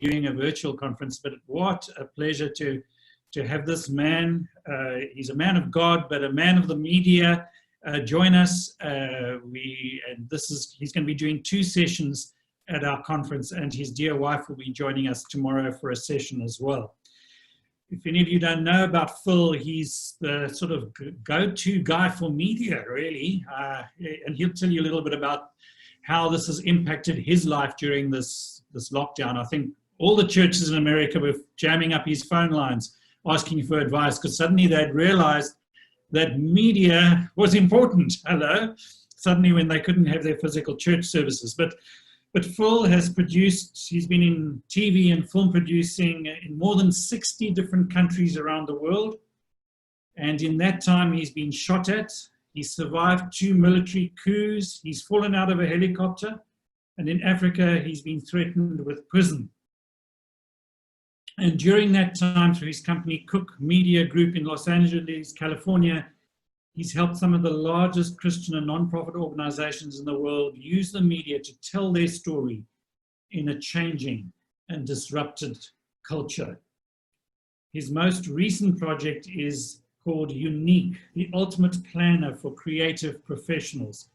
doing a virtual conference, but what a pleasure to have this man. He's a man of God, but a man of the media. Join us. He's going to be doing 2 sessions at our conference, and his dear wife will be joining us tomorrow for a session as well. If any of you don't know about Phil, he's the sort of go-to guy for media, really, and he'll tell you a little bit about how this has impacted his life during this lockdown. I think all the churches in America were jamming up his phone lines, asking for advice, because suddenly they'd realized that media was important. Hello, suddenly when they couldn't have their physical church services. But Phil has he's been in TV and film producing in more than 60 different countries around the world. And in that time, he's been shot at. He's survived 2 military coups. He's fallen out of a helicopter. And in Africa, he's been threatened with prison. And during that time, through his company, Cooke Media Group in Los Angeles, California, he's helped some of the largest Christian and non-profit organizations in the world use the media to tell their story in a changing and disrupted culture. His most recent project is called Unique, the ultimate planner for creative professionals.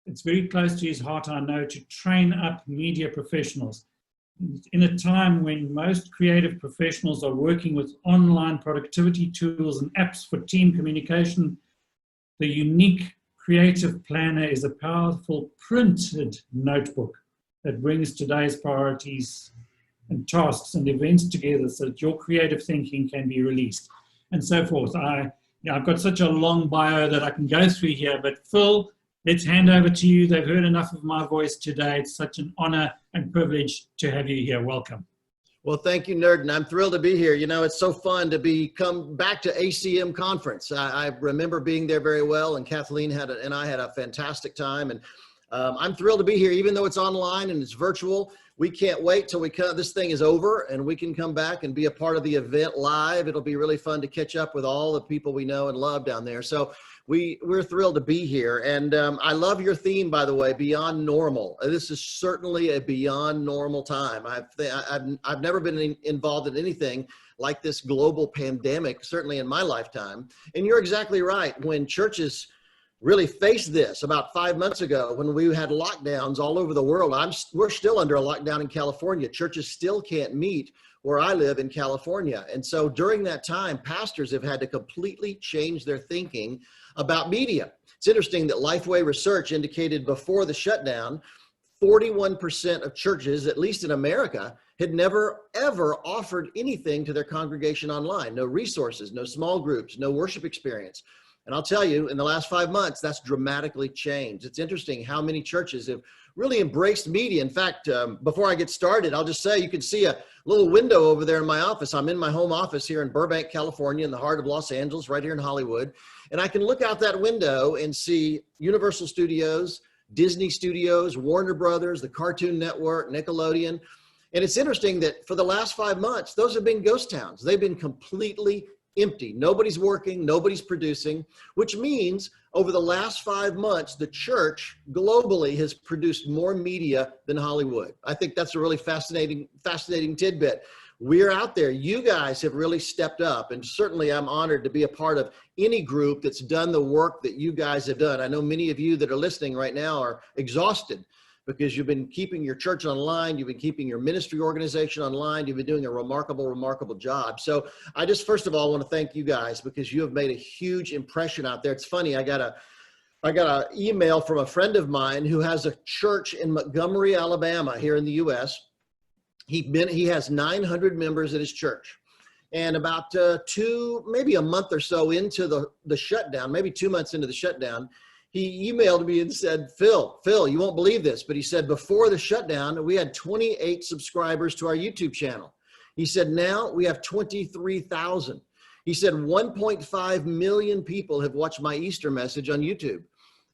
It's very close to his heart, I know, to train up media professionals. In a time when most creative professionals are working with online productivity tools and apps for team communication, the Unique Creative Planner is a powerful printed notebook that brings today's priorities and tasks and events together so that your creative thinking can be released, and so forth. I've got such a long bio that I can go through here, but Phil, let's hand over to you. They've heard enough of my voice today. It's such an honor and privilege to have you here. Welcome. Well, thank you, Nerd, and I'm thrilled to be here. You know, it's so fun to come back to ACM conference. I remember being there very well, and Kathleen and I had a fantastic time, and I'm thrilled to be here, even though it's online and it's virtual. We can't wait till this thing is over and we can come back and be a part of the event live. It'll be really fun to catch up with all the people we know and love down there. So we're thrilled to be here. And I love your theme, by the way, Beyond Normal. This is certainly a beyond normal time. I've never been involved in anything like this global pandemic, certainly in my lifetime. And you're exactly right. When churches really faced this about 5 months ago, when we had lockdowns all over the world, we're still under a lockdown in California. Churches still can't meet where I live in California. And so during that time, pastors have had to completely change their thinking about media. It's interesting that Lifeway research indicated before the shutdown, 41% of churches, at least in America, had never, ever offered anything to their congregation online. No resources, no small groups, no worship experience. And I'll tell you, in the last 5 months, that's dramatically changed. It's interesting how many churches have really embraced media. In fact, before I get started, I'll just say you can see a little window over there in my office. I'm in my home office here in Burbank, California, in the heart of Los Angeles, right here in Hollywood. And I can look out that window and see Universal Studios, Disney Studios, Warner Brothers, the Cartoon Network, Nickelodeon. And it's interesting that for the last 5 months, those have been ghost towns. They've been completely empty. Nobody's working, nobody's producing, which means over the last 5 months, the church globally has produced more media than Hollywood. I think that's a really fascinating tidbit. We're out there. You guys have really stepped up, and certainly I'm honored to be a part of any group that's done the work that you guys have done. I know many of you that are listening right now are exhausted because you've been keeping your church online, you've been keeping your ministry organization online, you've been doing a remarkable, remarkable job. So I just, first of all, want to thank you guys because you have made a huge impression out there. It's funny, I got an email from a friend of mine who has a church in Montgomery, Alabama, here in the US. He has 900 members at his church. And about maybe a month or so into the shutdown, maybe 2 months into the shutdown, he emailed me and said, Phil, you won't believe this, but he said, before the shutdown, we had 28 subscribers to our YouTube channel. He said, now we have 23,000. He said, 1.5 million people have watched my Easter message on YouTube.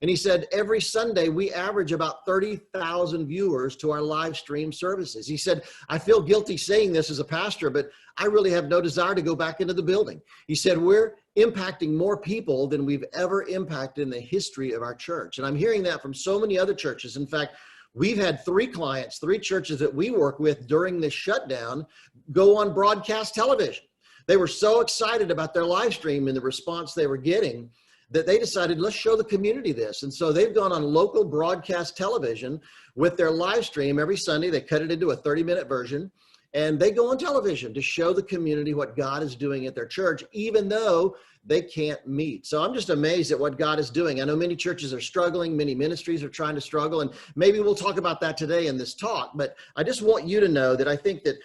And he said, every Sunday, we average about 30,000 viewers to our live stream services. He said, I feel guilty saying this as a pastor, but I really have no desire to go back into the building. He said, we're impacting more people than we've ever impacted in the history of our church. And I'm hearing that from so many other churches. In fact, We've had 3 clients, 3 churches that we work with during this shutdown go on broadcast television. They were so excited about their live stream and the response they were getting that they decided, let's show the community this. And so they've gone on local broadcast television with their live stream every Sunday. They cut it into a 30-minute version, and they go on television to show the community what God is doing at their church, even though they can't meet. So I'm just amazed at what God is doing. I know many churches are struggling, many ministries are trying to struggle, and maybe we'll talk about that today in this talk. But I just want you to know that I think that,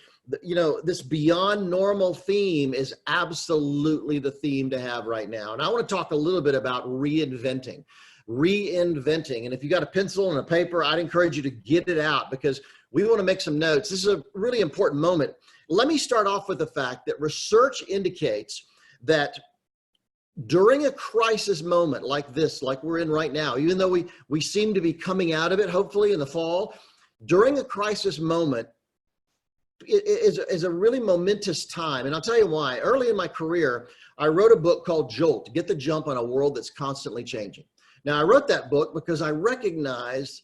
you know, this beyond normal theme is absolutely the theme to have right now. And I want to talk a little bit about reinventing. And if you got a pencil and a paper, I'd encourage you to get it out because we want to make some notes. This is a really important moment. Let me start off with the fact that research indicates that during a crisis moment like this, like we're in right now, even though we seem to be coming out of it, hopefully in the fall, during a crisis moment, is a really momentous time. And I'll tell you why. Early in my career, I wrote a book called Jolt, Get the Jump on a World That's Constantly Changing. Now, I wrote that book because I recognized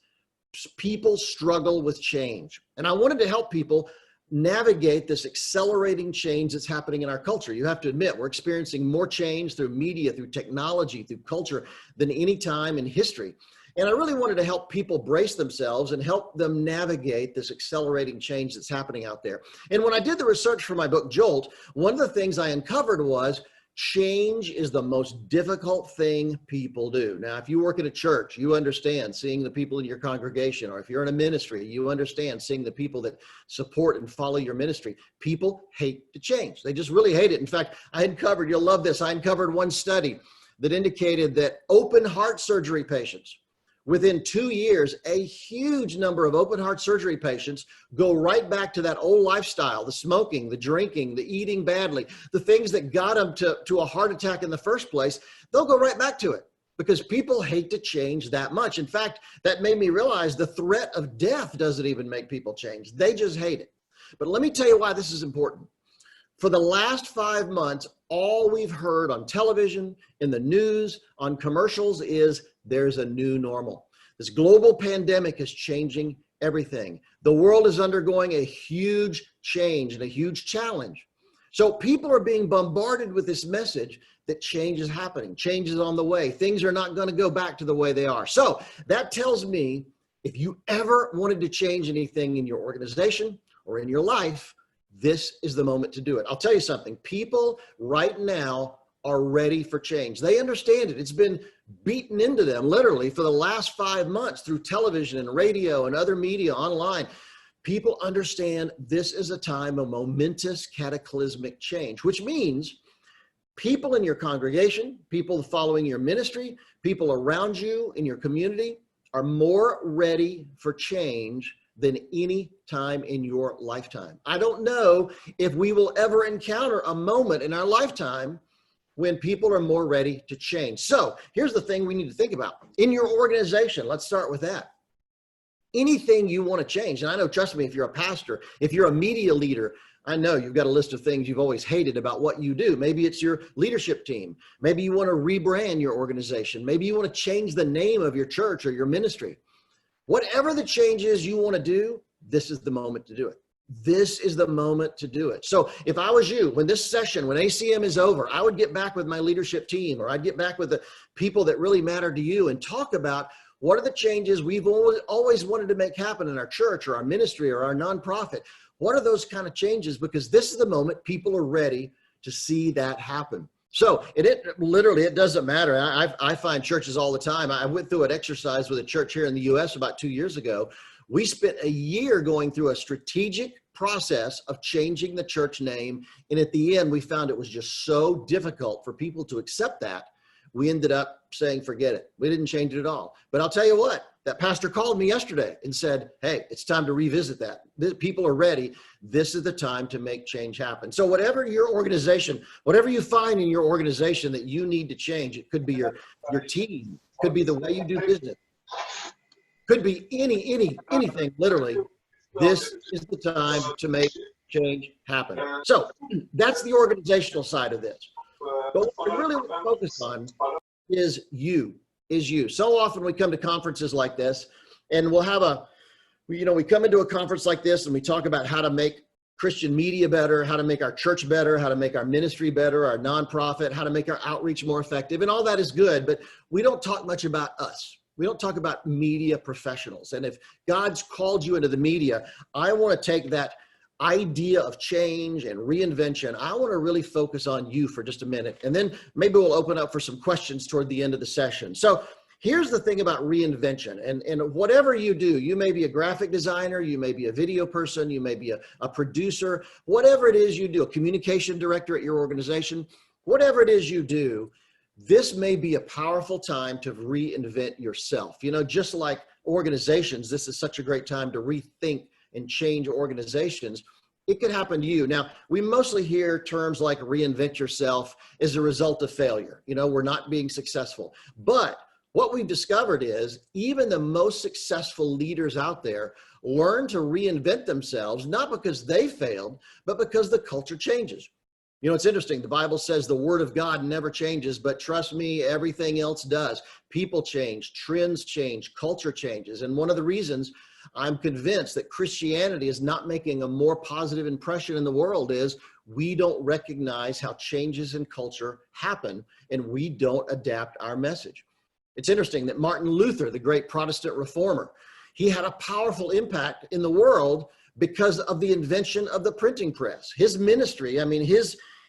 people struggle with change. And I wanted to help people navigate this accelerating change that's happening in our culture. You have to admit, we're experiencing more change through media, through technology, through culture than any time in history. And I really wanted to help people brace themselves and help them navigate this accelerating change that's happening out there. And when I did the research for my book, Jolt, one of the things I uncovered was change is the most difficult thing people do. Now, if you work at a church, you understand seeing the people in your congregation, or if you're in a ministry, you understand seeing the people that support and follow your ministry. People hate to change. They just really hate it. In fact, you'll love this, I uncovered one study that indicated that open heart surgery patients, within 2 years, a huge number of open heart surgery patients go right back to that old lifestyle, the smoking, the drinking, the eating badly, the things that got them to a heart attack in the first place. They'll go right back to it because people hate to change that much. In fact, that made me realize the threat of death doesn't even make people change. They just hate it. But let me tell you why this is important. For the last 5 months, all we've heard on television, in the news, on commercials is there's a new normal. This global pandemic is changing everything. The world is undergoing a huge change and a huge challenge. So people are being bombarded with this message that change is happening, change is on the way. Things are not going to go back to the way they are. So that tells me if you ever wanted to change anything in your organization or in your life, this is the moment to do it. I'll tell you something. People right now are ready for change. They understand it. It's been beaten into them literally for the last 5 months through television and radio and other media online. People understand this is a time of momentous cataclysmic change, which means people in your congregation, people following your ministry, people around you in your community are more ready for change than any time in your lifetime. I don't know if we will ever encounter a moment in our lifetime when people are more ready to change. So here's the thing we need to think about. In your organization, let's start with that. Anything you want to change, and I know, trust me, if you're a pastor, if you're a media leader, I know you've got a list of things you've always hated about what you do. Maybe it's your leadership team. Maybe you want to rebrand your organization. Maybe you want to change the name of your church or your ministry. Whatever the changes you want to do, this is the moment to do it. This is the moment to do it. So if I was you, when this session, when ACM is over, I would get back with my leadership team, or I'd get back with the people that really matter to you and talk about what are the changes we've always wanted to make happen in our church or our ministry or our nonprofit. What are those kind of changes? Because this is the moment people are ready to see that happen. So it doesn't matter. I find churches all the time. I went through an exercise with a church here in the US about 2 years ago. We spent a year going through a strategic process of changing the church name. And at the end, we found it was just so difficult for people to accept that. We ended up saying, forget it. We didn't change it at all. But I'll tell you what, that pastor called me yesterday and said, hey, it's time to revisit that. People are ready. This is the time to make change happen. So whatever your organization, whatever you find in your organization that you need to change, it could be your team, could be the way you do business, could be anything, literally. This is the time to make change happen. So that's the organizational side of this. But what we really want to focus on is you. So often we come to conferences like this and we'll have we come into a conference like this and we talk about how to make Christian media better, how to make our church better, how to make our ministry better, our nonprofit, how to make our outreach more effective. And all that is good, but we don't talk much about us. We don't talk about media professionals. And if God's called you into the media, I want to take that idea of change and reinvention. I want to really focus on you for just a minute. And then maybe we'll open up for some questions toward the end of the session. So here's the thing about reinvention, and whatever you do, you may be a graphic designer, you may be a video person, you may be a producer, whatever it is you do, a communication director at your organization, whatever it is you do, this may be a powerful time to reinvent yourself. Just like organizations, this is such a great time to rethink and change organizations. It could happen to you. Now, we mostly hear terms like reinvent yourself as a result of failure. We're not being successful. But what we've discovered is even the most successful leaders out there learn to reinvent themselves, not because they failed, but because the culture changes. It's interesting. The Bible says the word of God never changes, but trust me, everything else does. People change, trends change, culture changes. And one of the reasons I'm convinced that Christianity is not making a more positive impression in the world is we don't recognize how changes in culture happen, and we don't adapt our message. It's interesting that Martin Luther, the great Protestant reformer, he had a powerful impact in the world because of the invention of the printing press. His ministry,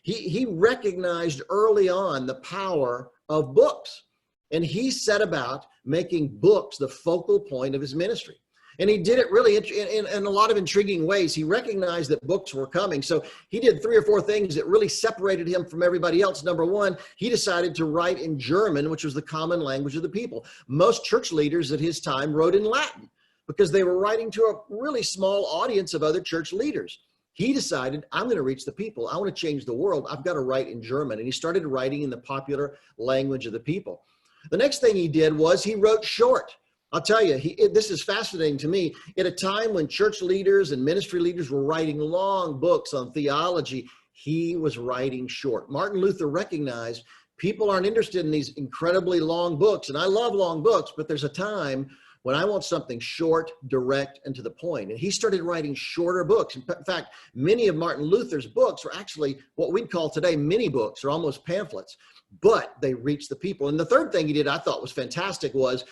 he recognized early on the power of books, and he set about making books the focal point of his ministry. And he did it really in a lot of intriguing ways. He recognized that books were coming. So he did 3 or 4 things that really separated him from everybody else. Number one, he decided to write in German, which was the common language of the people. Most church leaders at his time wrote in Latin because they were writing to a really small audience of other church leaders. He decided, I'm going to reach the people. I want to change the world. I've got to write in German. And he started writing in the popular language of the people. The next thing he did was he wrote short. I'll tell you, this is fascinating to me. At a time when church leaders and ministry leaders were writing long books on theology, he was writing short. Martin Luther recognized people aren't interested in these incredibly long books. And I love long books, but there's a time when I want something short, direct, and to the point. And he started writing shorter books. In fact, many of Martin Luther's books were actually what we'd call today mini books or almost pamphlets, but they reached the people. And the third thing he did I thought was fantastic was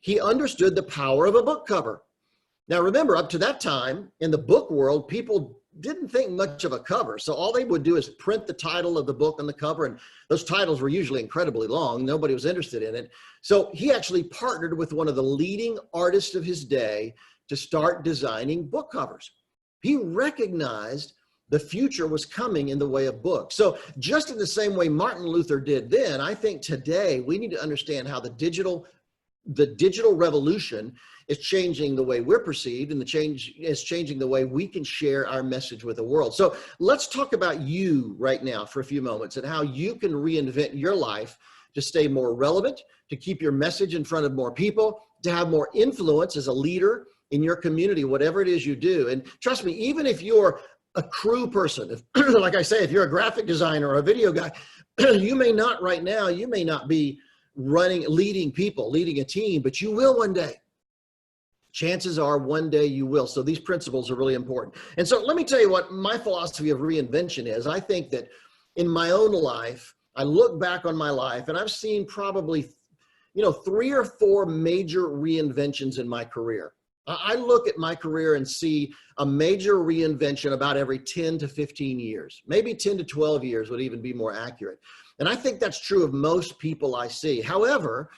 he understood the power of a book cover. Now, remember, up to that time in the book world, people didn't think much of a cover. So all they would do is print the title of the book on the cover. And those titles were usually incredibly long. Nobody was interested in it. So he actually partnered with one of the leading artists of his day to start designing book covers. He recognized the future was coming in the way of books. So just in the same way Martin Luther did then, I think today we need to understand how the digital revolution is changing the way we're perceived, and the change is changing the way we can share our message with the world. So let's talk about you right now for a few moments and how you can reinvent your life to stay more relevant, to keep your message in front of more people, to have more influence as a leader in your community, whatever it is you do. And trust me, even if you're a crew person, if, like I say, if you're a graphic designer or a video guy, you may not right now, you may not be leading people, leading a team, but you will one day. Chances are one day you will. So these principles are really important. And so let me tell you what my philosophy of reinvention is. I think that in my own life, I look back on my life and I've seen probably, 3 or 4 major reinventions in my career. I look at my career and see a major reinvention about every 10 to 15 years, maybe 10 to 12 years would even be more accurate. And I think that's true of most people I see. However,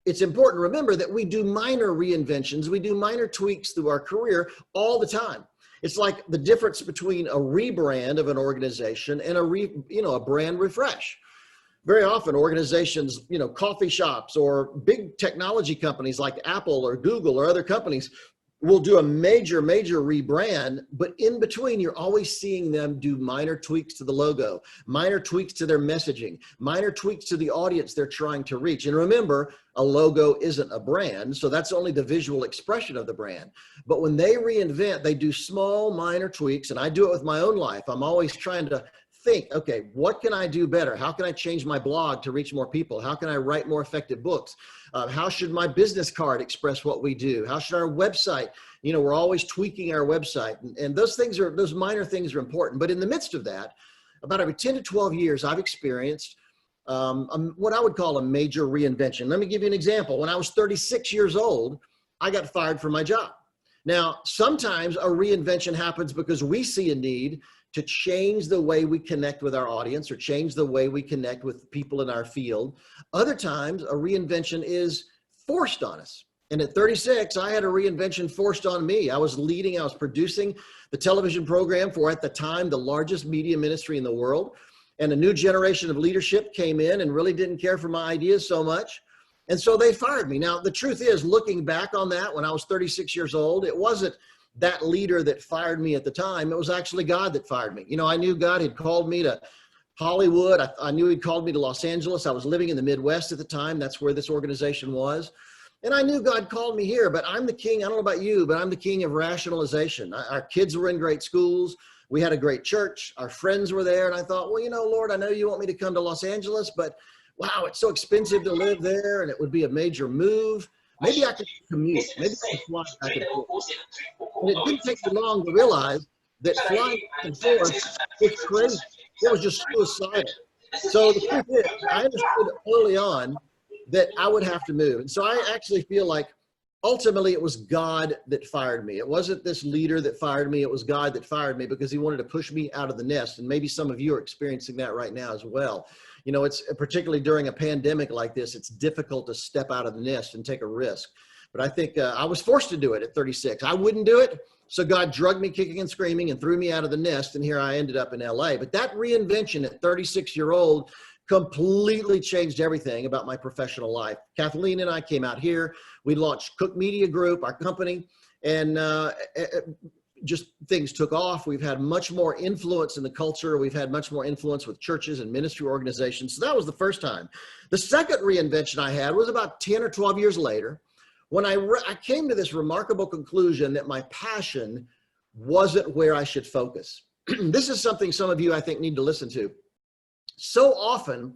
it's important to remember that we do minor reinventions. We do minor tweaks through our career all the time. It's like the difference between a rebrand of an organization and a brand refresh. Very often organizations, coffee shops or big technology companies like Apple or Google or other companies will do a major rebrand, but in between, you're always seeing them do minor tweaks to the logo, minor tweaks to their messaging, minor tweaks to the audience they're trying to reach. And remember, a logo isn't a brand, so that's only the visual expression of the brand. But when they reinvent, they do small minor tweaks, and I do it with my own life. I'm always trying to think, okay, what can I do better? How can I change my blog to reach more people? How can I write more effective books? How should my business card express what we do? How should our website, we're always tweaking our website, and those minor things are important. But in the midst of that, about every 10 to 12 years, I've experienced what I would call a major reinvention. Let me give you an example. When I was 36 years old, I got fired from my job. Now, sometimes a reinvention happens because we see a need to change the way we connect with our audience or change the way we connect with people in our field. Other times, a reinvention is forced on us. And at 36, I had a reinvention forced on me. I was producing the television program for, at the time, the largest media ministry in the world. And a new generation of leadership came in and really didn't care for my ideas so much. And so they fired me. Now, the truth is, looking back on that when I was 36 years old, it wasn't that leader that fired me at the time. It was actually God that fired me. I knew God had called me to Hollywood. I knew he'd called me to Los Angeles. I was living in the Midwest at the time. That's where this organization was. And I knew God called me here, but I'm the king. I don't know about you, but I'm the king of rationalization. Our kids were in great schools. We had a great church. Our friends were there. And I thought, well, Lord, I know you want me to come to Los Angeles, but wow, it's so expensive to live there. And it would be a major move. Maybe I could commute. Maybe I could fly back and forth. And it didn't take me long to realize that flying back and forth was crazy. It was just suicidal. So the truth is, I understood early on that I would have to move. And so I actually feel like ultimately it was God that fired me. It wasn't this leader that fired me. It was God that fired me because he wanted to push me out of the nest. And maybe some of you are experiencing that right now as well. It's particularly during a pandemic like this, it's difficult to step out of the nest and take a risk. But I think I was forced to do it at 36. I wouldn't do it. So God drugged me kicking and screaming and threw me out of the nest. And here I ended up in LA. But that reinvention at 36-year-old completely changed everything about my professional life. Kathleen and I came out here. We launched Cooke Media Group, our company, and just things took off. We've had much more influence in the culture. We've had much more influence with churches and ministry organizations. So that was the first time. The second reinvention I had was about 10 or 12 years later, when I came to this remarkable conclusion that my passion wasn't where I should focus. This is something some of you, I think, need to listen to. So often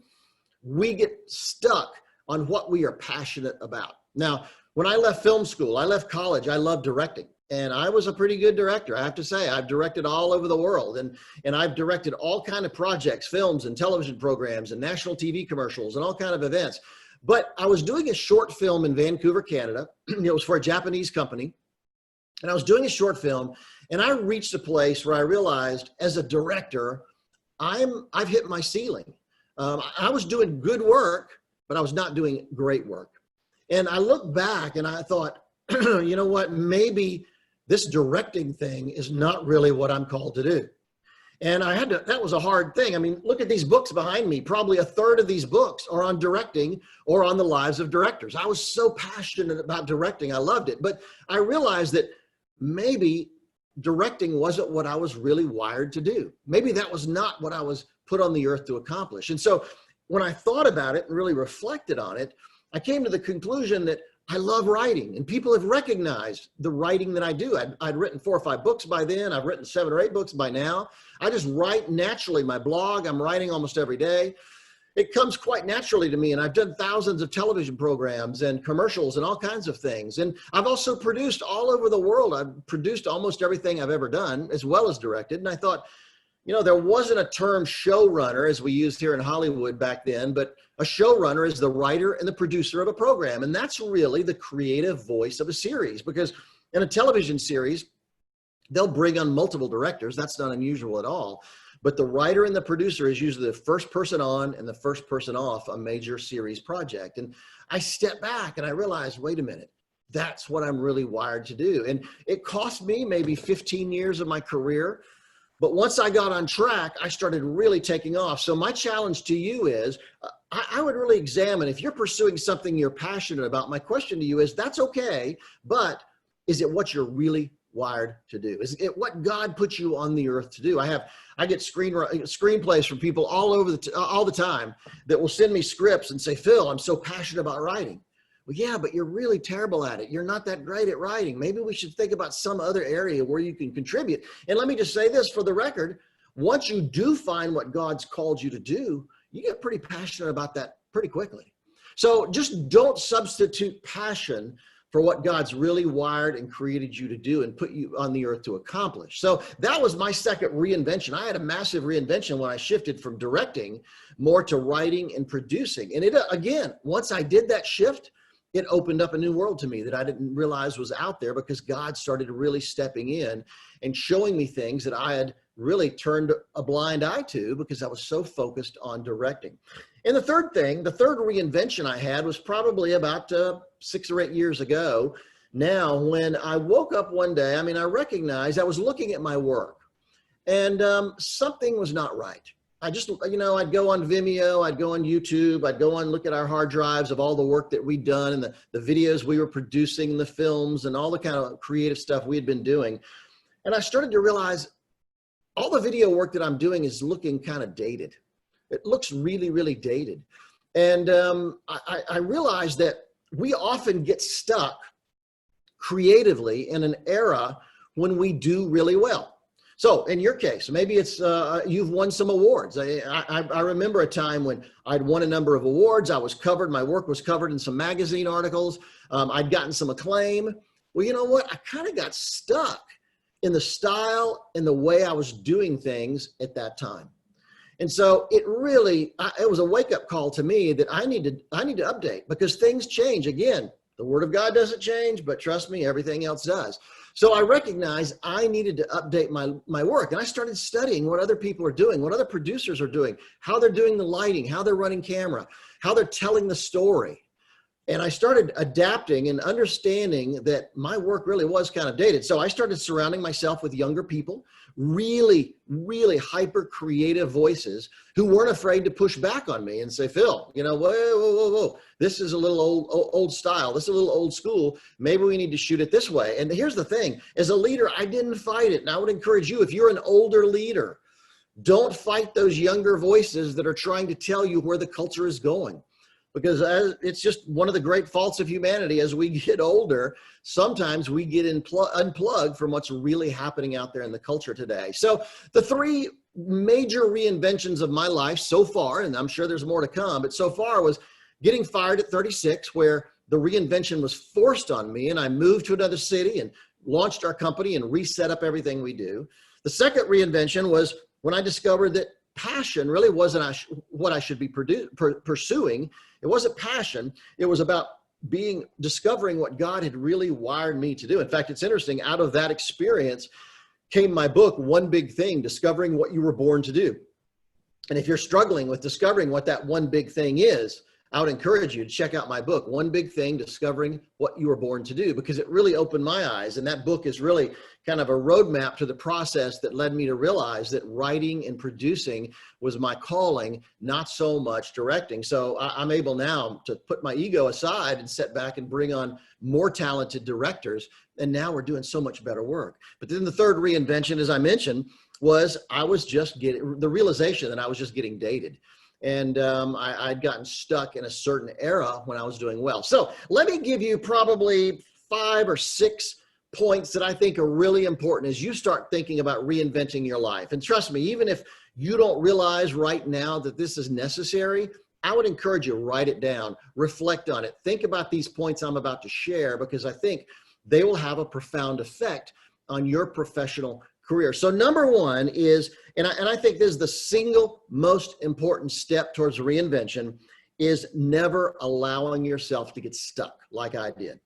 we get stuck on what we are passionate about. Now, when I left film school, I left college, I loved directing. And I was a pretty good director, I have to say. I've directed all over the world, and I've directed all kinds of projects, films and television programs and national TV commercials and all kinds of events. But I was doing a short film in Vancouver, Canada. It was for a Japanese company. And I was doing a short film, and I reached a place where I realized as a director, I've hit my ceiling. I was doing good work, but I was not doing great work. And I looked back and I thought, you know what, maybe this directing thing is not really what I'm called to do. And that was a hard thing. I mean, look at these books behind me. Probably a third of these books are on directing or on the lives of directors. I was so passionate about directing. I loved it. But I realized that maybe directing wasn't what I was really wired to do. Maybe that was not what I was put on the earth to accomplish. And so when I thought about it and really reflected on it, I came to the conclusion that I love writing, and people have recognized the writing that I do. I'd written 4 or 5 books by then. I've written 7 or 8 books by now. I just write naturally. My blog, I'm writing almost every day. It comes quite naturally to me, and I've done thousands of television programs and commercials and all kinds of things. And I've also produced all over the world. I've produced almost everything I've ever done, as well as directed. And I thought, there wasn't a term showrunner as we used here in Hollywood back then, but a showrunner is the writer and the producer of a program. And that's really the creative voice of a series, because in a television series, they'll bring on multiple directors. That's not unusual at all. But the writer and the producer is usually the first person on and the first person off a major series project. And I stepped back and I realized, wait a minute, that's what I'm really wired to do. And it cost me maybe 15 years of my career. But once I got on track, I started really taking off. So my challenge to you is, I would really examine, if you're pursuing something you're passionate about, my question to you is, that's okay, but is it what you're really wired to do? Is it what God put you on the earth to do? I get screenplays from people all the time that will send me scripts and say, Phil, I'm so passionate about writing. Well, yeah, but you're really terrible at it. You're not that great at writing. Maybe we should think about some other area where you can contribute. And let me just say this for the record. once you do find what God's called you to do, you get pretty passionate about that pretty quickly. So just don't substitute passion for what God's really wired and created you to do and put you on the earth to accomplish. So that was my second reinvention. I had a massive reinvention when I shifted from directing more to writing and producing. And it, again, once I did that shift, it opened up a new world to me that I didn't realize was out there, because God started really stepping in and showing me things that I had really turned a blind eye to because I was so focused on directing. And the third reinvention I had was probably about 6 or 8 years ago now, when I woke up one day. I recognized I was looking at my work, and something was not right. I'd go on Vimeo, I'd go on YouTube, I'd go on look at our hard drives of all the work that we'd done and the videos we were producing, the films, and all the kind of creative stuff we had been doing. And I started to realize all the video work that I'm doing is looking kind of dated. It looks really, really dated. And I realized that we often get stuck creatively in an era when we do really well. So in your case, maybe it's you've won some awards. I remember a time when I'd won a number of awards. I was covered, my work was covered in some magazine articles. I'd gotten some acclaim. Well, you know what? I kind of got stuck in the style and the way I was doing things at that time. And so it was a wake-up call to me that I need to update, because things change. Again, the Word of God doesn't change, but trust me, everything else does. So I recognized I needed to update my work, and I started studying what other people are doing, what other producers are doing, how they're doing the lighting, how they're running camera, how they're telling the story. And I started adapting and understanding that my work really was kind of dated. So I started surrounding myself with younger people, really, really hyper creative voices who weren't afraid to push back on me and say, Phil, whoa. This is a little old style. This is a little old school. Maybe we need to shoot it this way. And here's the thing, as a leader, I didn't fight it. And I would encourage you, if you're an older leader, don't fight those younger voices that are trying to tell you where the culture is going. Because it's just one of the great faults of humanity. As we get older, sometimes we get unplugged from what's really happening out there in the culture today. So the 3 major reinventions of my life so far, and I'm sure there's more to come, but so far was getting fired at 36, where the reinvention was forced on me, and I moved to another city and launched our company and reset up everything we do. The second reinvention was when I discovered that passion really wasn't what I should be pursuing. It wasn't passion. It was about discovering what God had really wired me to do. In fact, it's interesting, out of that experience came my book, One Big Thing, Discovering What You Were Born to Do. And if you're struggling with discovering what that one big thing is, I would encourage you to check out my book, One Big Thing, Discovering What You Were Born to Do, because it really opened my eyes. And that book is really kind of a roadmap to the process that led me to realize that writing and producing was my calling, not so much directing. So I'm able now to put my ego aside and sit back and bring on more talented directors. And now we're doing so much better work. But then the third reinvention, as I mentioned, was I was just getting the realization that I was just getting dated. And I'd gotten stuck in a certain era when I was doing well. So let me give you probably 5 or 6 points that I think are really important as you start thinking about reinventing your life. And trust me, even if you don't realize right now that this is necessary, I would encourage you to write it down, reflect on it, think about these points I'm about to share, because I think they will have a profound effect on your professional career. So number 1 is, and I think this is the single most important step towards reinvention, is never allowing yourself to get stuck like I did.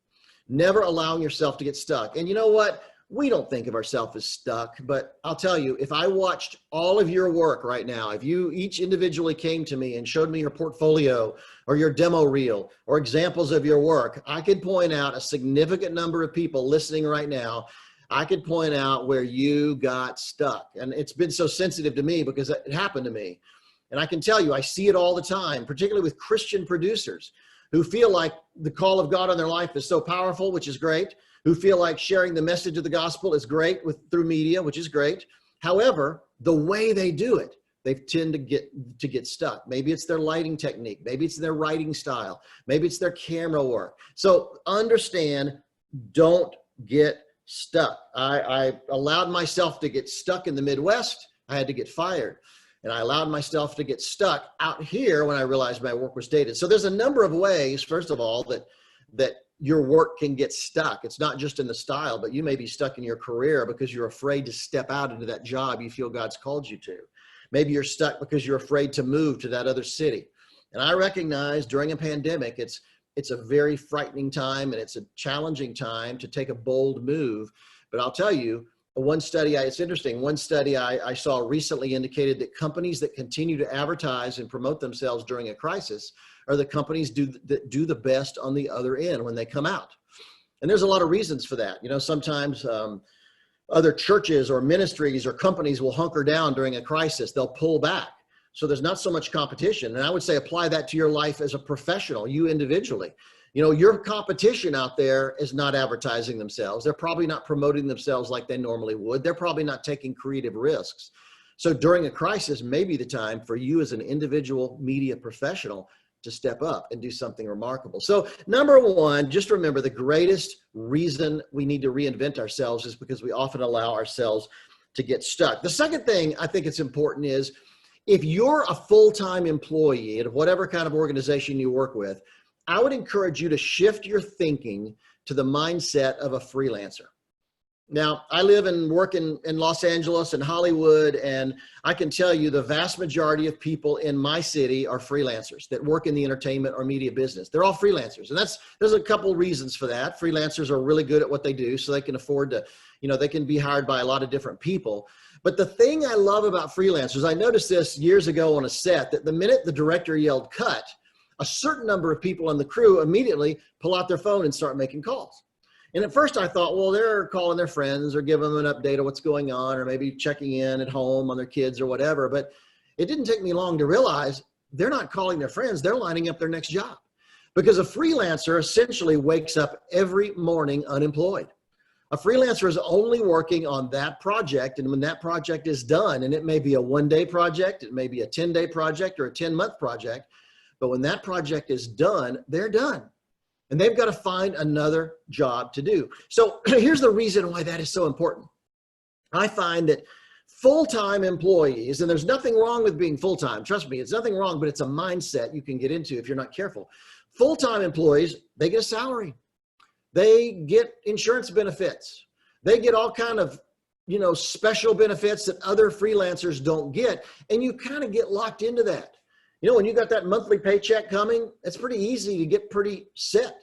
Never allowing yourself to get stuck. And you know what? We don't think of ourselves as stuck, but I'll tell you, if I watched all of your work right now, if you each individually came to me and showed me your portfolio or your demo reel or examples of your work, I could point out a significant number of people listening right now. I could point out where you got stuck. And it's been so sensitive to me because it happened to me. And I can tell you, I see it all the time, particularly with Christian producers who feel like the call of God on their life is so powerful, which is great, who feel like sharing the message of the gospel is great through media, which is great. However, the way they do it, they tend to get stuck. Maybe it's their lighting technique. Maybe it's their writing style. Maybe it's their camera work. So understand, don't get stuck. I allowed myself to get stuck in the Midwest I had to get fired. And I allowed myself to get stuck out here when I realized my work was dated. So there's a number of ways, first of all, that your work can get stuck. It's not just in the style, but you may be stuck in your career because you're afraid to step out into that job you feel God's called you to. Maybe you're stuck because you're afraid to move to that other city. And I recognize during a pandemic, it's a very frightening time and it's a challenging time to take a bold move. But I'll tell you, one study, it's interesting, one study I saw recently indicated that companies that continue to advertise and promote themselves during a crisis are the companies that do the best on the other end when they come out. And there's a lot of reasons for that. You know, sometimes other churches or ministries or companies will hunker down during a crisis. They'll pull back. So there's not so much competition. And I would say apply that to your life as a professional, you individually. You know, your competition out there is not advertising themselves. They're probably not promoting themselves like they normally would. They're probably not taking creative risks. So during a crisis may be the time for you as an individual media professional to step up and do something remarkable. So number one, just remember the greatest reason we need to reinvent ourselves is because we often allow ourselves to get stuck. The second thing I think it's important is if you're a full-time employee at whatever kind of organization you work with, I would encourage you to shift your thinking to the mindset of a freelancer. Now, I live and work in Los Angeles and Hollywood, and I can tell you the vast majority of people in my city are freelancers that work in the entertainment or media business. They're all freelancers, and there's a couple reasons for that. Freelancers are really good at what they do, so they can afford to, you know, they can be hired by a lot of different people. But the thing I love about freelancers, I noticed this years ago on a set, that the minute the director yelled cut, a certain number of people on the crew immediately pull out their phone and start making calls. And at first I thought, well, they're calling their friends or giving them an update of what's going on, or maybe checking in at home on their kids or whatever. But it didn't take me long to realize they're not calling their friends, they're lining up their next job. Because a freelancer essentially wakes up every morning unemployed. A freelancer is only working on that project, and when that project is done, and it may be a one-day project, it may be a 10-day project or a 10-month project, but when that project is done, they're done. And they've got to find another job to do. So here's the reason why that is so important. I find that full-time employees, and there's nothing wrong with being full-time, trust me, it's nothing wrong, but it's a mindset you can get into if you're not careful. Full-time employees, they get a salary. They get insurance benefits. They get all kind of, you know, special benefits that other freelancers don't get. And you kind of get locked into that. You know, when you got that monthly paycheck coming, it's pretty easy to get pretty set.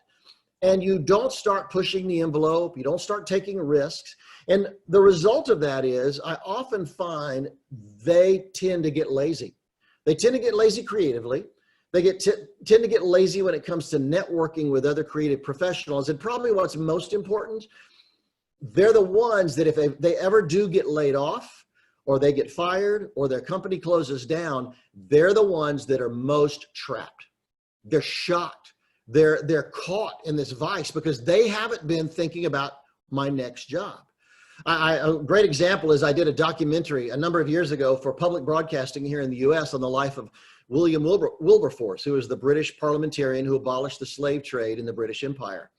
And you don't start pushing the envelope. You don't start taking risks. And the result of that is I often find they tend to get lazy. They tend to get lazy creatively. They tend to get lazy when it comes to networking with other creative professionals. And probably what's most important, they're the ones that if they ever do get laid off, or they get fired, or their company closes down, they're the ones that are most trapped. They're shocked. They're caught in this vice because they haven't been thinking about my next job. A great example is I did a documentary a number of years ago for public broadcasting here in the US on the life of William Wilberforce, who was the British parliamentarian who abolished the slave trade in the British Empire.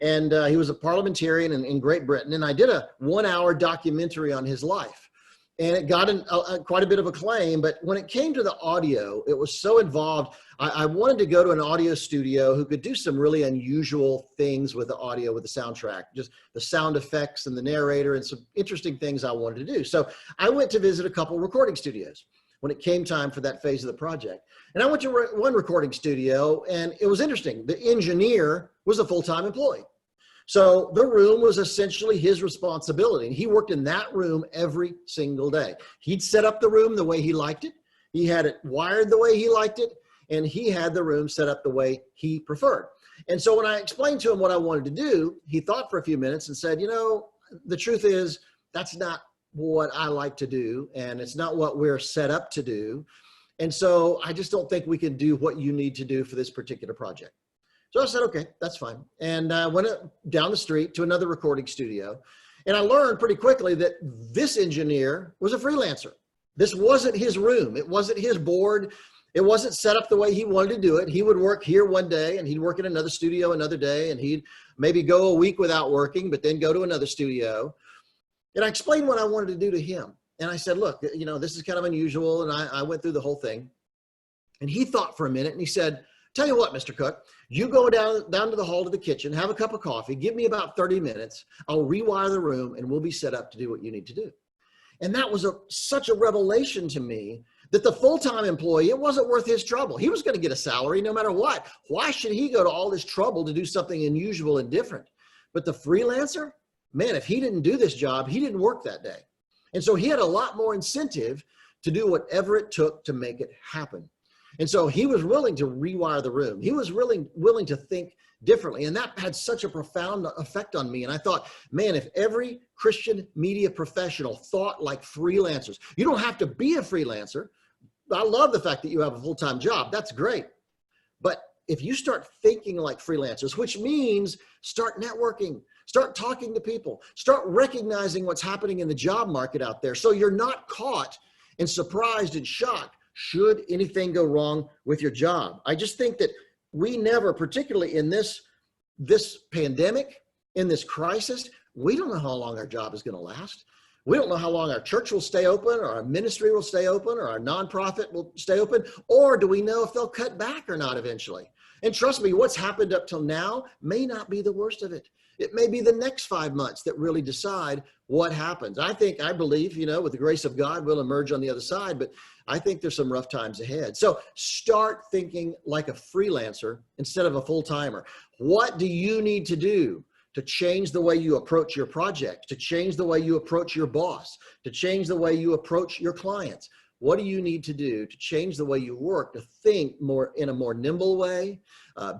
And he was a parliamentarian in Great Britain. And I did a 1-hour documentary on his life. And it got quite a bit of acclaim, but when it came to the audio, it was so involved. I wanted to go to an audio studio who could do some really unusual things with the audio, with the soundtrack, just the sound effects and the narrator and some interesting things I wanted to do. So I went to visit a couple recording studios when it came time for that phase of the project. And I went to one recording studio, and it was interesting. The engineer was a full-time employee. So the room was essentially his responsibility. And he worked in that room every single day. He'd set up the room the way he liked it. He had it wired the way he liked it. And he had the room set up the way he preferred. And so when I explained to him what I wanted to do, he thought for a few minutes and said, you know, the truth is that's not what I like to do. And it's not what we're set up to do. And so I just don't think we can do what you need to do for this particular project. So I said, okay, that's fine. And I went down the street to another recording studio. And I learned pretty quickly that this engineer was a freelancer. This wasn't his room. It wasn't his board. It wasn't set up the way he wanted to do it. He would work here one day, and he'd work in another studio another day, and he'd maybe go a week without working, but then go to another studio. And I explained what I wanted to do to him. And I said, look, you know, this is kind of unusual. And I went through the whole thing. And he thought for a minute and he said, tell you what, Mr. Cooke, you go down to the hall to the kitchen, have a cup of coffee, give me about 30 minutes. I'll rewire the room and we'll be set up to do what you need to do. And that was such a revelation to me that the full-time employee, it wasn't worth his trouble. He was going to get a salary no matter what. Why should he go to all this trouble to do something unusual and different? But the freelancer, man, if he didn't do this job, he didn't work that day. And so he had a lot more incentive to do whatever it took to make it happen. And so he was willing to rewire the room. He was willing to think differently. And that had such a profound effect on me. And I thought, man, if every Christian media professional thought like freelancers, you don't have to be a freelancer. I love the fact that you have a full-time job. That's great. But if you start thinking like freelancers, which means start networking, start talking to people, start recognizing what's happening in the job market out there, so you're not caught and surprised and shocked should anything go wrong with your job. I just think that we never, particularly in this pandemic, in this crisis, we don't know how long our job is going to last. We don't know how long our church will stay open, or our ministry will stay open, or our nonprofit will stay open, or do we know if they'll cut back or not eventually? And trust me, what's happened up till now may not be the worst of it. It may be the next 5 months that really decide what happens. I believe, you know, with the grace of God, we'll emerge on the other side, but I think there's some rough times ahead. So start thinking like a freelancer instead of a full-timer. What do you need to do to change the way you approach your project, to change the way you approach your boss, to change the way you approach your clients? What do you need to do to change the way you work, to think more in a more nimble way,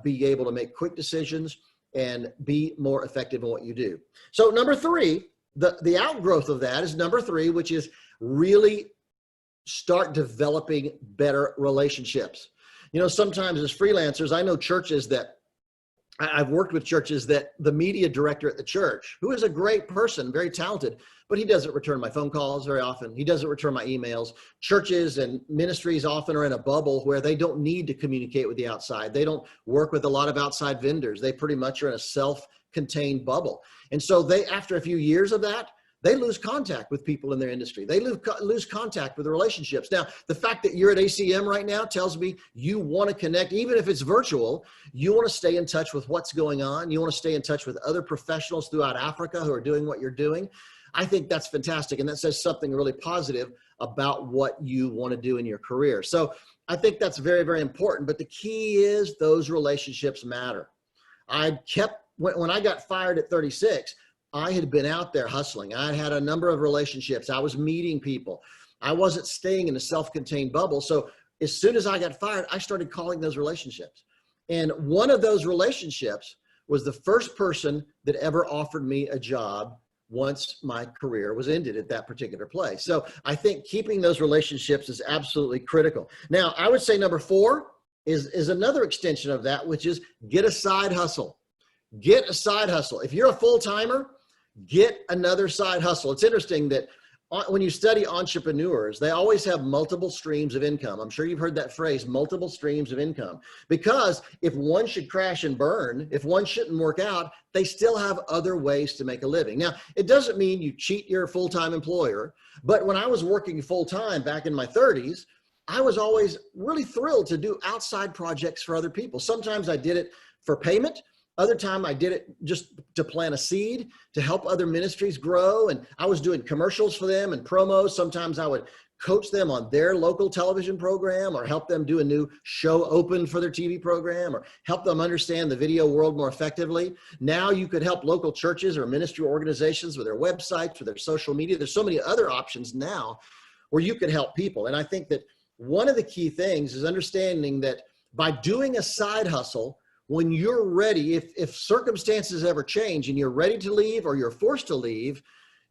be able to make quick decisions, and be more effective in what you do? So number three, the outgrowth of that is number three, which is really start developing better relationships. You know, sometimes as freelancers, I know churches that I've worked with churches that the media director at the church, who is a great person, very talented, but he doesn't return my phone calls very often. He doesn't return my emails. Churches and ministries often are in a bubble where they don't need to communicate with the outside. They don't work with a lot of outside vendors. They pretty much are in a self-contained bubble. And so they, after a few years of that, they lose contact with people in their industry. They lose contact with the relationships. Now, the fact that you're at ACM right now tells me you want to connect, even if it's virtual. You want to stay in touch with what's going on. You want to stay in touch with other professionals throughout Africa who are doing what you're doing. I think that's fantastic. And that says something really positive about what you want to do in your career. So I think that's very, very important. But the key is those relationships matter. When I got fired at 36, I had been out there hustling. I had a number of relationships. I was meeting people. I wasn't staying in a self-contained bubble. So as soon as I got fired, I started calling those relationships. And one of those relationships was the first person that ever offered me a job once my career was ended at that particular place. So I think keeping those relationships is absolutely critical. Now, I would say number four is another extension of that, which is get a side hustle. Get a side hustle. If you're a full-timer, get another side hustle. It's interesting that when you study entrepreneurs, they always have multiple streams of income. I'm sure you've heard that phrase, multiple streams of income, because if one should crash and burn, if one shouldn't work out, they still have other ways to make a living. Now, it doesn't mean you cheat your full-time employer, but when I was working full-time back in my 30s, I was always really thrilled to do outside projects for other people. Sometimes I did it for payment. Other time I did it just to plant a seed, to help other ministries grow. And I was doing commercials for them and promos. Sometimes I would coach them on their local television program, or help them do a new show open for their TV program, or help them understand the video world more effectively. Now you could help local churches or ministry organizations with their websites, with their social media. There's so many other options now where you can help people. And I think that one of the key things is understanding that by doing a side hustle, when you're ready, if circumstances ever change and you're ready to leave or you're forced to leave,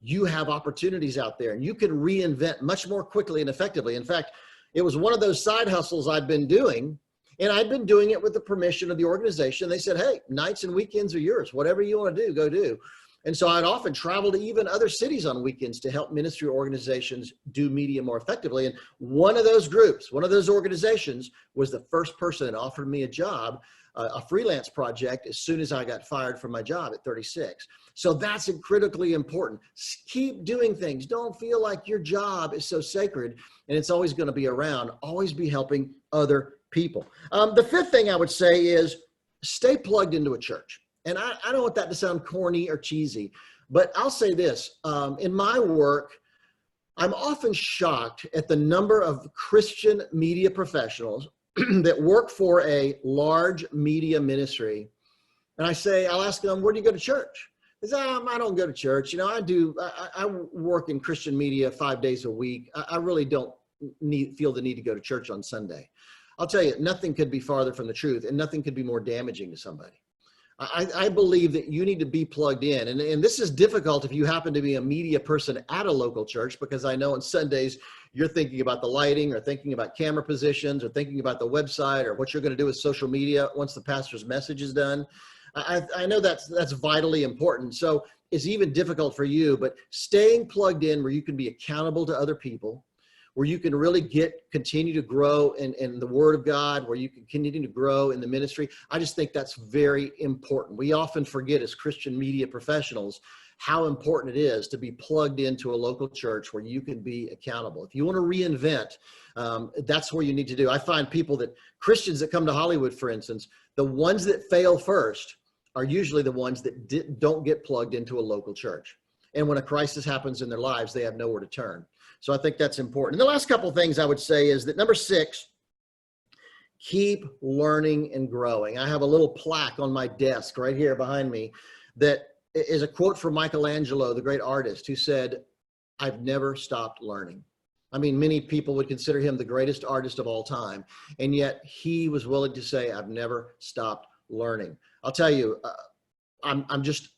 you have opportunities out there and you can reinvent much more quickly and effectively. In fact, it was one of those side hustles I'd been doing, and I'd been doing it with the permission of the organization. They said, hey, nights and weekends are yours. Whatever you want to do, go do. And so I'd often travel to even other cities on weekends to help ministry organizations do media more effectively. And one of those groups, one of those organizations was the first person that offered me a job, a freelance project, as soon as I got fired from my job at 36. So that's critically important. Keep doing things. Don't feel like your job is so sacred and it's always going to be around. Always be helping other people. The fifth thing I would say is stay plugged into a church. And I don't want that to sound corny or cheesy, but I'll say this. In my work, I'm often shocked at the number of Christian media professionals that work for a large media ministry. And I'll ask them, where do you go to church? They say, I don't go to church. You know, I work in Christian media 5 days a week. I really don't feel the need to go to church on Sunday. I'll tell you, nothing could be farther from the truth, and nothing could be more damaging to somebody. I believe that you need to be plugged in. And this is difficult if you happen to be a media person at a local church, because I know on Sundays you're thinking about the lighting or thinking about camera positions or thinking about the website or what you're going to do with social media once the pastor's message is done. I know that's vitally important. So it's even difficult for you, but staying plugged in where you can be accountable to other people, where you can really continue to grow in the Word of God, where you can continue to grow in the ministry. I just think that's very important. We often forget as Christian media professionals how important it is to be plugged into a local church where you can be accountable. If you want to reinvent, that's where you need to do. I find Christians that come to Hollywood, for instance, the ones that fail first are usually the ones that don't get plugged into a local church. And when a crisis happens in their lives, they have nowhere to turn. So I think that's important. And the last couple of things I would say is that number 6, keep learning and growing. I have a little plaque on my desk right here behind me that is a quote from Michelangelo, the great artist, who said, "I've never stopped learning." I mean, many people would consider him the greatest artist of all time. And yet he was willing to say, "I've never stopped learning." I'll tell you, I'm just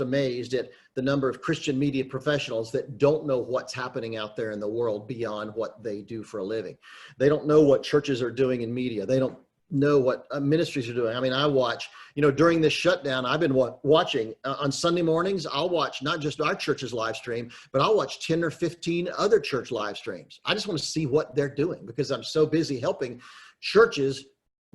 amazed at the number of Christian media professionals that don't know what's happening out there in the world beyond what they do for a living. They don't know what churches are doing in media. They don't know what ministries are doing. I mean, I watch, during this shutdown, I've been watching on Sunday mornings. I'll watch not just our church's live stream, but I'll watch 10 or 15 other church live streams. I just want to see what they're doing because I'm so busy helping churches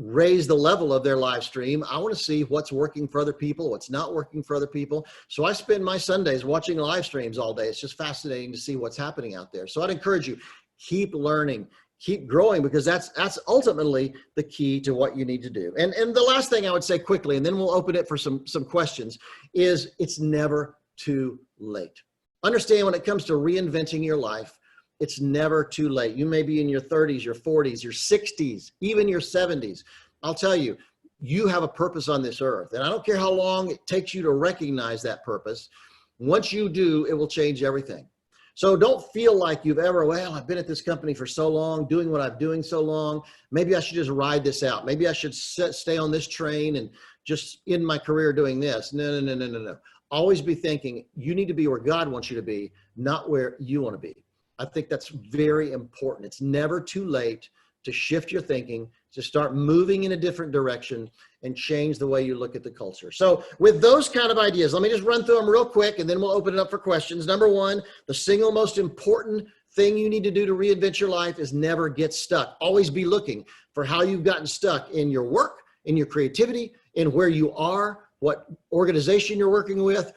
raise the level of their live stream. I want to see what's working for other people, what's not working for other people. So I spend my Sundays watching live streams all day. It's just fascinating to see what's happening out there. So I'd encourage you, keep learning, keep growing, because that's ultimately the key to what you need to do. And the last thing I would say quickly, and then we'll open it for some questions, is it's never too late. Understand, when it comes to reinventing your life, it's never too late. You may be in your 30s, your 40s, your 60s, even your 70s. I'll tell you, you have a purpose on this earth. And I don't care how long it takes you to recognize that purpose. Once you do, it will change everything. So don't feel like I've been at this company for so long, doing what I'm doing so long. Maybe I should just ride this out. Maybe I should stay on this train and just end my career doing this. No. Always be thinking you need to be where God wants you to be, not where you want to be. I think that's very important. It's never too late to shift your thinking, to start moving in a different direction and change the way you look at the culture. So with those kind of ideas, let me just run through them real quick and then we'll open it up for questions. Number 1, the single most important thing you need to do to reinvent your life is never get stuck. Always be looking for how you've gotten stuck in your work, in your creativity, in where you are, what organization you're working with.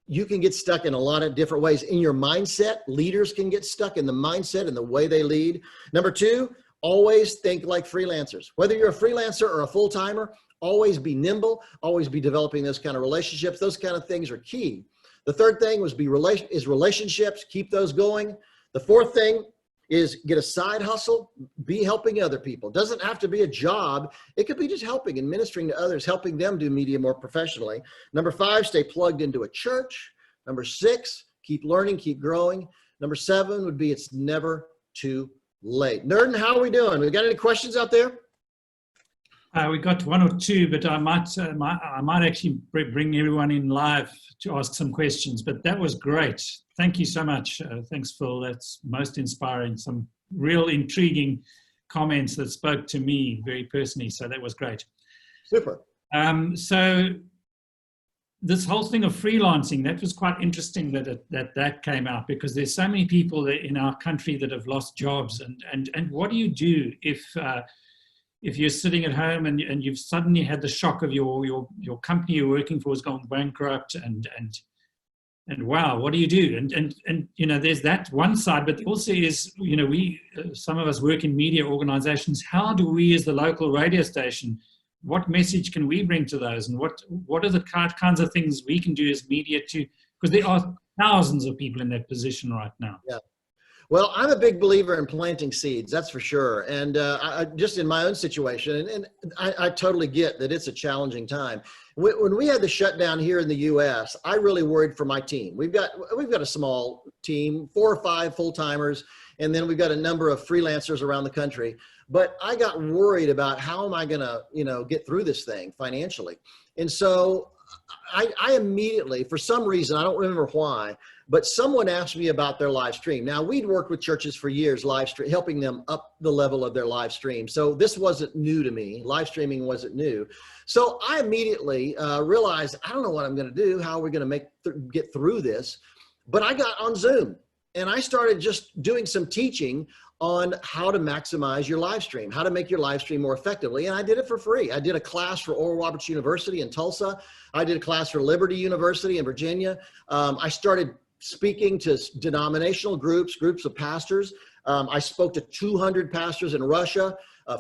You can get stuck in a lot of different ways. In your mindset, leaders can get stuck in the mindset and the way they lead. Number 2, always think like freelancers. Whether you're a freelancer or a full-timer, always be nimble, always be developing those kind of relationships. Those kind of things are key. The third thing is relationships. Keep those going. The fourth thing is get a side hustle, be helping other people. It doesn't have to be a job. It could be just helping and ministering to others, helping them do media more professionally. Number 5, stay plugged into a church. Number 6, keep learning, keep growing. Number 7 would be it's never too late. Nerdin, how are we doing? We got any questions out there? We got 1 or 2, but I might actually bring everyone in live to ask some questions, but that was great. Thank you so much. Thanks, Phil. That's most inspiring. Some real intriguing comments that spoke to me very personally. So that was great. Super. So this whole thing of freelancing, that was quite interesting that came out, because there's so many people in our country that have lost jobs. And what do you do if you're sitting at home and you've suddenly had the shock of your company you're working for has gone bankrupt, and wow, what do you do? And you know, there's that one side, but also is, you know, some of us work in media organizations. How do we, as the local radio station, what message can we bring to those, and what are the kinds of things we can do as media to, because there are thousands of people in that position right now. Yeah. Well, I'm a big believer in planting seeds, that's for sure. And I just in my own situation, and I totally get that it's a challenging time. When we had the shutdown here in the U.S., I really worried for my team. We've got a small team, 4 or 5 full-timers, and then we've got a number of freelancers around the country. But I got worried about how am I going to, you know, get through this thing financially. And so I immediately, for some reason, I don't remember why, but someone asked me about their live stream. Now, we'd worked with churches for years, helping them up the level of their live stream. So this wasn't new to me. Live streaming wasn't new. So I immediately realized, I don't know what I'm going to do. How are we going to get through this? But I got on Zoom and I started just doing some teaching on how to maximize your live stream, how to make your live stream more effectively. And I did it for free. I did a class for Oral Roberts University in Tulsa. I did a class for Liberty University in Virginia. I started speaking to denominational groups of pastors. I spoke to 200 pastors in Russia,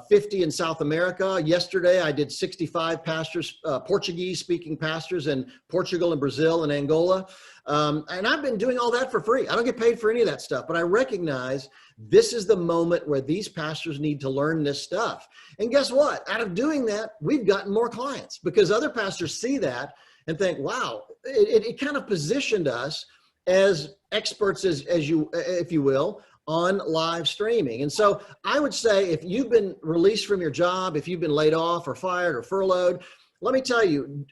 50 in South America. Yesterday, I did 65 pastors, Portuguese speaking pastors in Portugal and Brazil and Angola. And I've been doing all that for free. I don't get paid for any of that stuff, but I recognize this is the moment where these pastors need to learn this stuff. And guess what? Out of doing that, we've gotten more clients because other pastors see that and think, wow, it kind of positioned us as experts, if you will, on live streaming. And so I would say if you've been released from your job, if you've been laid off or fired or furloughed, let me tell you,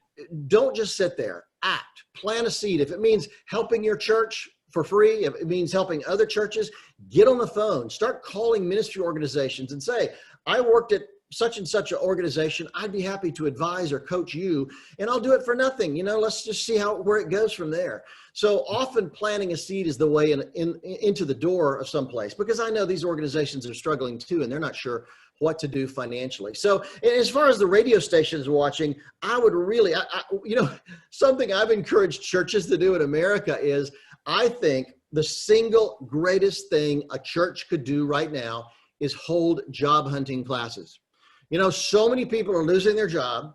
don't just sit there. Act, plant a seed. If it means helping your church for free, if it means helping other churches, get on the phone, start calling ministry organizations and say, I worked at such and such an organization. I'd be happy to advise or coach you, and I'll do it for nothing. You know, let's just see where it goes from there. So often planting a seed is the way into the door of someplace, because I know these organizations are struggling too, and they're not sure what to do financially. So as far as the radio stations watching, I would really, you know, something I've encouraged churches to do in America is, I think the single greatest thing a church could do right now is hold job hunting classes. You know, so many people are losing their job.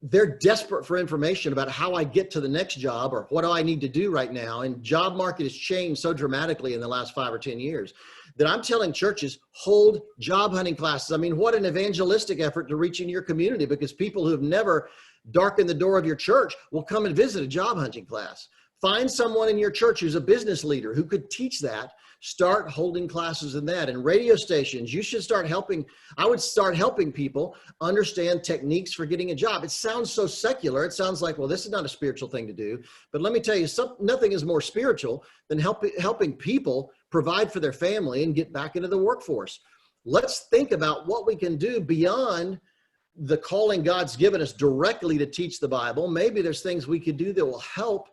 They're desperate for information about how I get to the next job or what do I need to do right now. And job market has changed so dramatically in the last 5 or 10 years that I'm telling churches, hold job hunting classes. I mean, what an evangelistic effort to reach into your community, because people who have never darkened the door of your church will come and visit a job hunting class. Find someone in your church who's a business leader who could teach that. Start holding classes in that. And radio stations, you should start helping. I would start helping people understand techniques for getting a job. It sounds so secular. It sounds like, well, this is not a spiritual thing to do. But let me tell you, nothing is more spiritual than helping people provide for their family and get back into the workforce. Let's think about what we can do beyond the calling God's given us directly to teach the Bible. Maybe there's things we could do that will help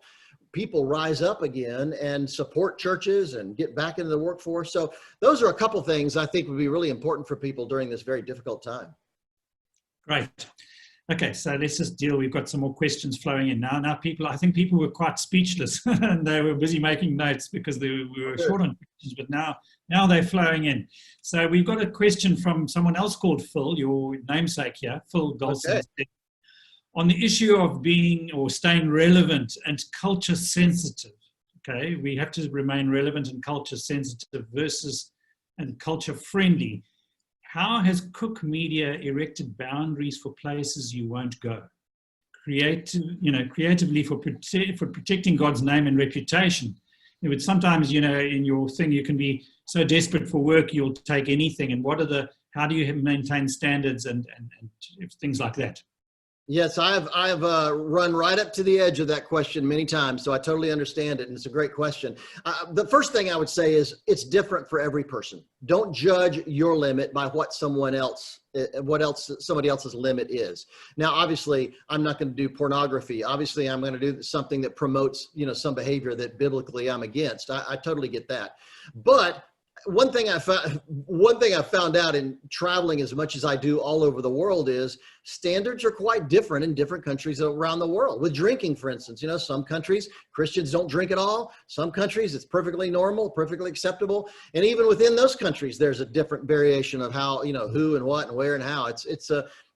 people rise up again and support churches and get back into the workforce. So those are a couple things I think would be really important for people during this very difficult time. Great. Okay, so let's just deal. We've got some more questions flowing in now. Now, I think people were quite speechless and they were busy making notes because we were short on questions, but now they're flowing in. So we've got a question from someone else called Phil, your namesake here, Phil Golson. Okay. On the issue of being or staying relevant and culture sensitive, okay, we have to remain relevant and culture sensitive versus and culture friendly. How has Cooke Media erected boundaries for places you won't go? Creatively for protecting God's name and reputation. But sometimes, you know, in your thing, you can be so desperate for work, you'll take anything. And how do you maintain standards and things like that? Yes, I've run right up to the edge of that question many times, so I totally understand it, and it's a great question. The first thing I would say is it's different for every person. Don't judge your limit by what somebody else's limit is. Now, obviously, I'm not going to do pornography. Obviously, I'm going to do something that promotes, some behavior that biblically I'm against. I totally get that, but one thing I found out in traveling as much as I do all over the world is standards are quite different in different countries around the world. With drinking, for instance, some countries, Christians don't drink at all. Some countries, it's perfectly normal, perfectly acceptable. And even within those countries, there's a different variation of how, who and what and where and how. It's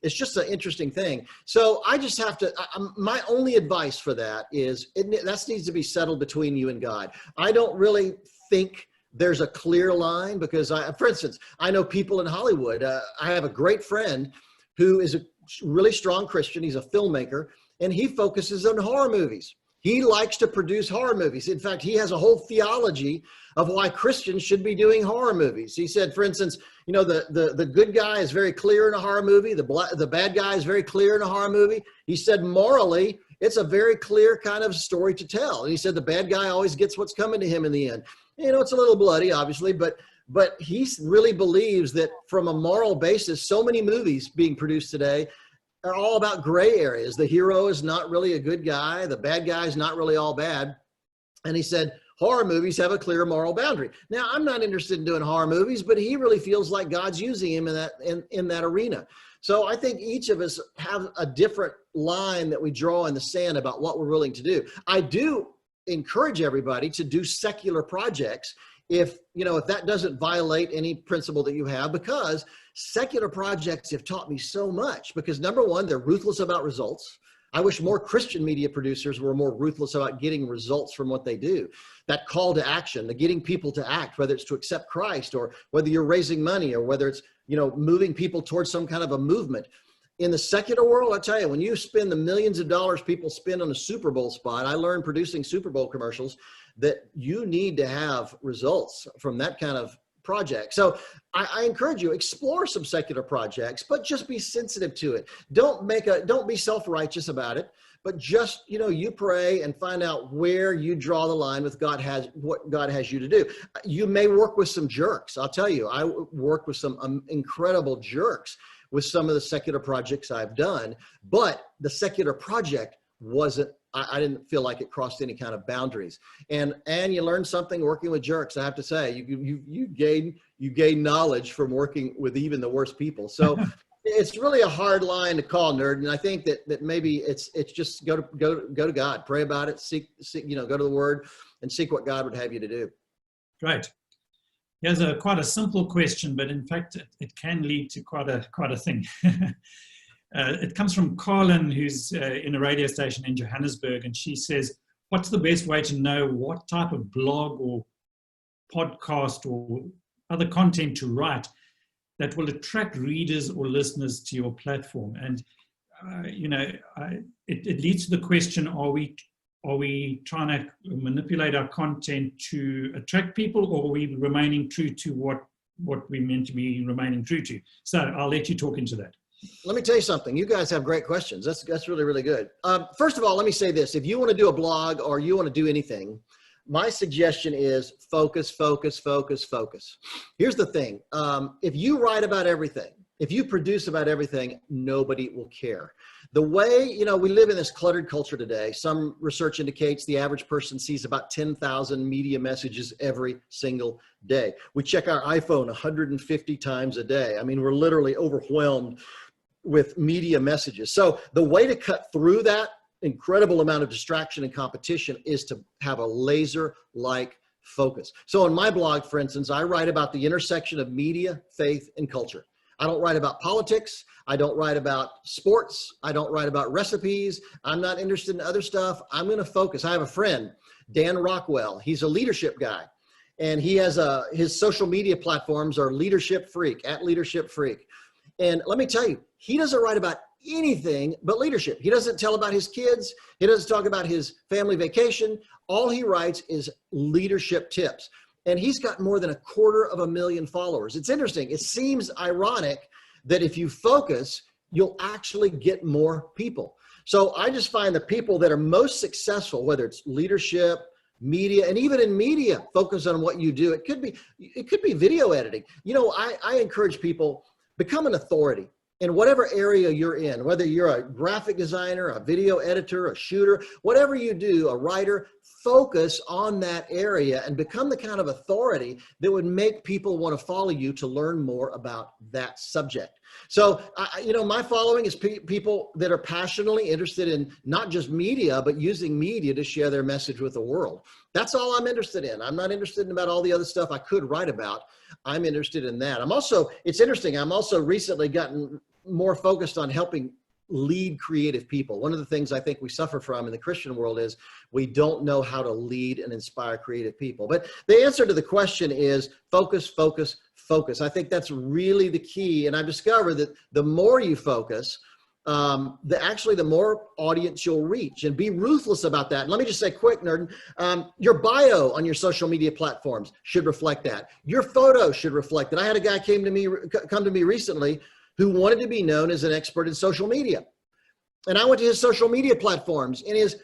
just an interesting thing. So I just have to, my only advice for that is that needs to be settled between you and God. I don't really think there's a clear line because for instance, I know people in Hollywood. I have a great friend who is a really strong Christian. He's a filmmaker and he focuses on horror movies. He likes to produce horror movies. In fact, he has a whole theology of why Christians should be doing horror movies. He said, for instance, the good guy is very clear in a horror movie. The bad guy is very clear in a horror movie. He said, morally, it's a very clear kind of story to tell. And he said, the bad guy always gets what's coming to him in the end. It's a little bloody, obviously, but he really believes that from a moral basis, so many movies being produced today are all about gray areas. The hero is not really a good guy. The bad guy is not really all bad. And he said, horror movies have a clear moral boundary. Now, I'm not interested in doing horror movies, but he really feels like God's using him in that arena. So I think each of us have a different line that we draw in the sand about what we're willing to do. I do encourage everybody to do secular projects if that doesn't violate any principle that you have, because secular projects have taught me so much. Because number one, they're ruthless about results. I wish more Christian media producers were more ruthless about getting results from what they do. That call to action, the getting people to act, whether it's to accept Christ or whether you're raising money or whether it's moving people towards some kind of a movement. In the secular world, I tell you, when you spend the millions of dollars people spend on a Super Bowl spot, I learned producing Super Bowl commercials that you need to have results from that kind of project. So I encourage you, explore some secular projects, but just be sensitive to it. Don't be self-righteous about it, but just, you pray and find out where you draw the line with what God has you to do. You may work with some jerks. I'll tell you, I worked with some incredible jerks with some of the secular projects I've done, but the secular project I didn't feel like it crossed any kind of boundaries. And you learn something working with jerks. I have to say, you gain knowledge from working with even the worst people. So it's really a hard line to call, nerd. And I think that maybe it's just go to God, pray about it, seek, go to the Word and seek what God would have you to do. Great. Here's quite a simple question, but in fact, it can lead to quite a thing. It comes from Carlin, who's in a radio station in Johannesburg, and she says, what's the best way to know what type of blog or podcast or other content to write that will attract readers or listeners to your platform? And, it leads to the question, are we trying to manipulate our content to attract people, or are we remaining true to what we're meant to be remaining true to? So I'll let you talk into that. Let me tell you something. You guys have great questions. That's really, really good. First of all, let me say this. If you want to do a blog or you want to do anything, my suggestion is focus, focus, focus, focus. Here's the thing. If you write about everything, if you produce about everything, nobody will care. The way, we live in this cluttered culture today. Some research indicates the average person sees about 10,000 media messages every single day. We check our iPhone 150 times a day. I mean, we're literally overwhelmed with media messages. So the way to cut through that incredible amount of distraction and competition is to have a laser-like focus. So on my blog, for instance, I write about the intersection of media, faith, and culture. I don't write about politics. I don't write about sports. I don't write about recipes. I'm not interested in other stuff. I'm going to focus. I have a friend, Dan Rockwell. He's a leadership guy, and he has his social media platforms are Leadership Freak, @LeadershipFreak. And let me tell you, he doesn't write about anything but leadership. He doesn't tell about his kids. He doesn't talk about his family vacation. All he writes is leadership tips. And he's got more than 250,000 followers. It's interesting. It seems ironic that if you focus, you'll actually get more people. So I just find the people that are most successful, whether it's leadership, media, and even in media, focus on what you do. It could be video editing. You know, I encourage people, become an authority in whatever area you're in, whether you're a graphic designer, a video editor, a shooter, whatever you do, a writer, focus on that area and become the kind of authority that would make people want to follow you to learn more about that subject. So, you know, my following is people that are passionately interested in not just media, but using media to share their message with the world. That's all I'm interested in. I'm not interested in about all the other stuff I could write about. I'm interested in that. It's interesting. I'm also recently gotten more focused on helping lead creative people. One of the things I think we suffer from in the Christian world is we don't know how to lead and inspire creative people. But the answer to the question is focus, focus, focus. I think that's really the key. And I've discovered that the more you focus, the more audience you'll reach, and be ruthless about that. And let me just say quick, Nerd, your bio on your social media platforms should reflect that. Your photo should reflect that. I had a guy come to me recently who wanted to be known as an expert in social media. And I went to his social media platforms, and his